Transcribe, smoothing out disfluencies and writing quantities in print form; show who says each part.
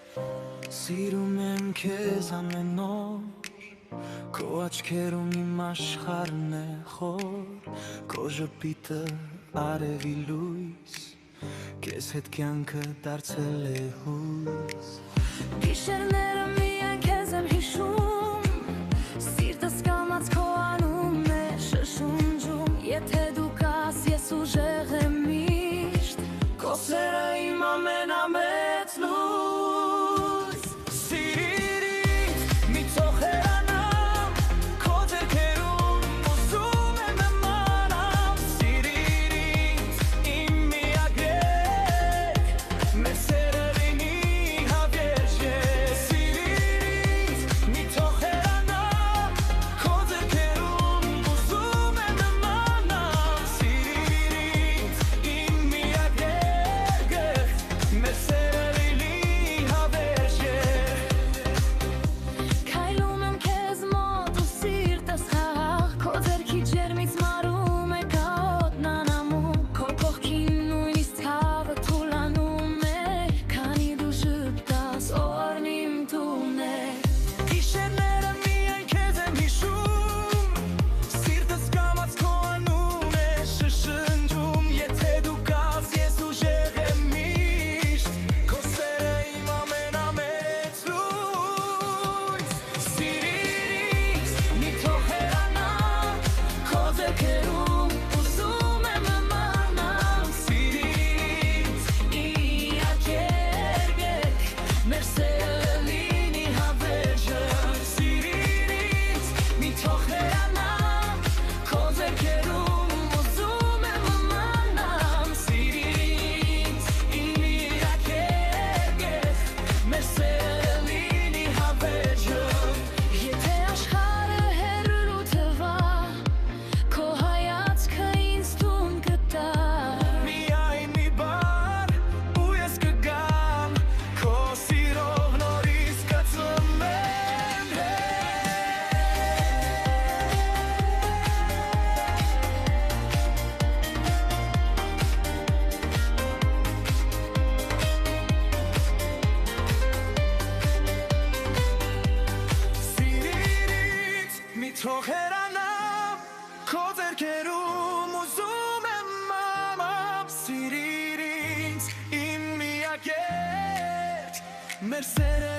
Speaker 1: Սիրում եմ քեզ ամեն օր, քո աչքերում իմ աշխարհն է խոր, քո ժպիտը արևի լույս, քեզ հետ կյանքը դարձել է հույս։
Speaker 2: Գիշերները միայն քեզ եմ հիշում, սիրտս կամաց քո անուն է շշնջում, եթե դու կաս ես ուժեղ եմ միշտ,
Speaker 1: քո սերը իմ ամենամեծ լույս։ Սիրիր, մի թող հեռանամ, քո ձեռքերում ուզում եմ մնամ, սիրիր ինձ, իմ միակ երկ, մեր սերը լինի հավերժ երկ։ Սիրիր ինձ, մի թող հեռանամ, քո ձեռքերում ուզում եմ մնամ, սիրիր ինձ, իմ միակ երկ, մեր սերը լինի հավերժ երկ։
Speaker 2: քայլում եմ քեզ մոտ ու սիրտս խաղաղ, քո ձեռքի ջերմից մարում է կահոտն անամում, քո կողքին նույնիսկ ցավը թուլանում է, քանի դու ժպտաս օրն իմ տունն է։
Speaker 1: Գիշերները միայն քեզ եմ հիշում, սիրտս կամաց քո անուն է շշնջում, եթե դու կաս ես ուժեղ եմ միշտ, քո սերը իմ ամենամեծ լույս։ Սիրիր ինձ, մի թող հեռանամ, քո ձեռքերում ուզում եմ մնամ, սիրիր ինձ, միակ երկ, մեր սերը լինի հավերժ երկ։ Սիրիր ինձ, մի թող հեռանամ, քո ձեռքերում ուզում եմ մնամ, սիրիր ինձ, միակ երկ, մեր սերը լինի հավերժ երկ։
Speaker 2: Եթե աշխարհը հեռու թվա, քո հայացքը ինձ տուն կտա,
Speaker 1: Միայն մի բառ ու ես կգամ, քո սիրով նորից կծնվեմ։ Սիրիր ինձ, մի թող հեռանամ, քո ձեռքերում ուզում եմ մնամ, սիրիր ինձ, իմ միակ երկ, մեր սերը